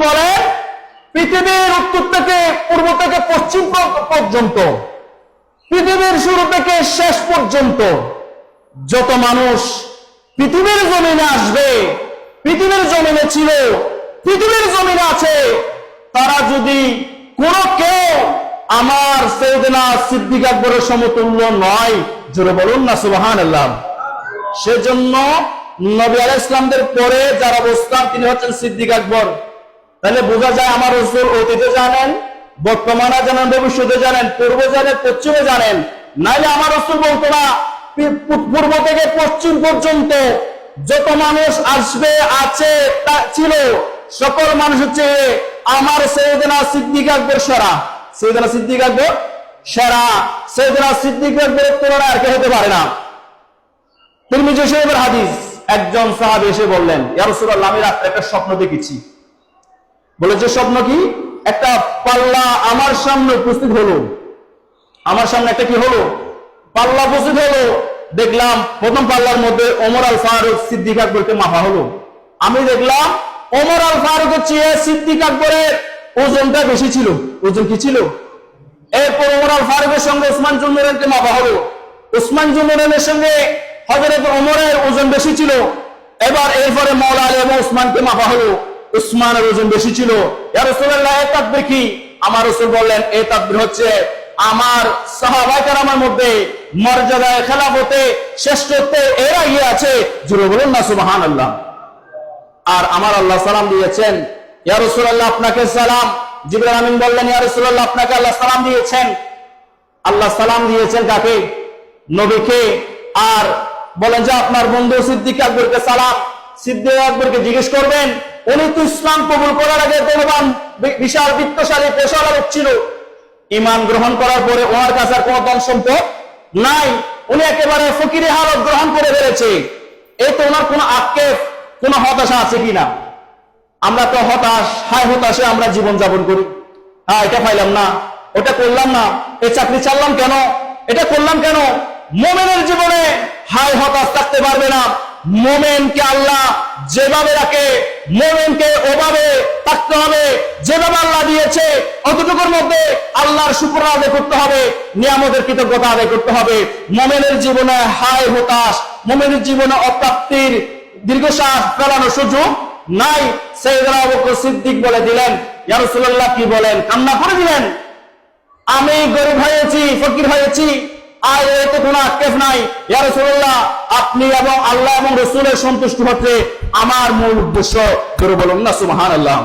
বলে পৃথিবীর উত্তর থেকে পূর্ব থেকে পশ্চিম পর্যন্ত, পৃথিবীর শুরু থেকে শেষ পর্যন্ত যত মানুষ পৃথিবীর জমিনে আসবে, পৃথিবীর জমিনে ছিল, পৃথিবীর জমিনে আছে, তারা যদি কোন কেউ আমার সাইয়েদনা সিদ্দিক আকবরের সমতুল্য নয়, জোরে বলুন না সুবহানাল্লাহ। সেজন্য নবী আলাইহিস সালামদের পরে যার অবস্থান তিনি হচ্ছেন সিদ্দিক আকবর। তাহলে বোঝা যায় আমার রাসূল অতীতে জানেন, বর্তমানে জানেন, ভবিষ্যতে জানেন, পূর্ব জানেন, পশ্চিমে জানেন। নাইলে আমার রাসূল বলতো না পূর্ব থেকে পশ্চিম পর্যন্ত যত মানুষ আসবে, আছে, ছিল, সকল মানুষ হচ্ছে আমার সাইয়েদনা সিদ্দিক আকবর সেরা। সাইয়েদনা সিদ্দিক আকবর সেরা। সাইয়েদনা সিদ্দিক আকবরের তুলনায় আর কেউ হতে পারে না। তিরমিজি শরীফের হাদিস, একজন সাহাবী এসে বললেন, ইয়া রাসূলুল্লাহ, আমি রাতে একটা স্বপ্ন দেখেছি। বলে, যে স্বপ্ন কি? একটা পাল্লা আমার সামনে উপস্থিত হলো। আমার সামনে একটা কি হলো? পাল্লা উপস্থিত হলো। দেখলাম প্রথম পাল্লার মধ্যে ওমর আল ফারুক সিদ্দিক আকবরকে মাপা হলো। আমি দেখলাম ওমর আল ফারুকের চেয়ে সিদ্দিক আকবরের ওজনটা বেশি ছিল। ওজন কি ছিল? এরপর ওমর আল ফারুকের সঙ্গে উসমান জুন্নুরাইনকে মাপা হলো। উসমান জুন্নুরাইনের সঙ্গে হযরত ওমরের ওজন বেশি ছিল। এরপরে মাওলা আলী এবং উসমানকে মাপা হলো। উসমানের ওজন বেশি ছিল। ইয়া রাসূলুল্লাহ, এই তাকবীর কি? আমার রাসূল বললেন, এই তাকবীর হচ্ছে আমার সাহাবায়ে কেরামের মধ্যে মর্যাদায়, খেলাফতে, শ্রেষ্ঠত্বে এরা গিয়ে আছে। জোরে বলুন না সুবহানাল্লাহ। আর আমার আল্লাহ সালাম দিয়েছেন। ইয়া রাসূলুল্লাহ, আপনাকে সালাম। জিবরাইল আমিন বললেন, ইয়া রাসূলুল্লাহ, আপনাকে আল্লাহ সালাম দিয়েছেন। আল্লাহ সালাম দিয়েছেন কাকে? নবীকে। আর বলেন যে আপনার বন্ধু সিদ্দিক আকবরকে সালাম। সিদ্দিক আকবরকে জিজ্ঞেস করবেন, উনি তো ইসলাম কবুল করার আগে ধনবান, বিশাল বিত্তশালী, পেশাওয়ালা লোক ছিল। ঈমান গ্রহণ করার পরে ওনার কাছে আর কোনো ধন সম্পদ নাই। উনি একেবারে ফকিরি হালত গ্রহণ করে ফেলেছে। এই তো ওনার কোনো আক্ষেপ, কোনো হতাশা আছে কিনা? আমরা তো হতাশ, হায় হতাশে আমরা জীবন যাপন করি। হ্যাঁ, এটা পাইলাম না, ওটা করলাম না, এই চাকরি চাললাম কেন, এটা করলাম কেন? মুমিনের জীবনে হায় হতাশ থাকতে পারবে না। মুমিনকে আল্লাহ যেভাবে রাখে, মুমিনকে ওভাবে থাকতে হবে। যেভাবে আল্লাহ দিয়েছে অতটুকুর মধ্যে আল্লাহর শুকর আদায় করতে হবে, নিয়ামতের কৃতজ্ঞতা আদায় করতে হবে। মুমিনের জীবনে হায় হতাশ, মুমিনের জীবনে অপ্রাপ্তির দীর্ঘশ্বাস ফেলানোর সুযোগ নাই। সাইয়েদনা আবু বকর সিদ্দিক বলে দিলেন, ইয়া রাসূলুল্লাহ, কি বলেন? কান্না করে দিলেন, আমি গরিব হয়েছি, ফকির হয়েছি, আর এতে কোনো আক্ষেপ নাই। ইয়া রাসূলুল্লাহ, আপনি এবং আল্লাহ এবং রাসূলের সন্তুষ্ট হতে আমার মূল উদ্দেশ্য। করে বলুন না সুবহানাল্লাহ।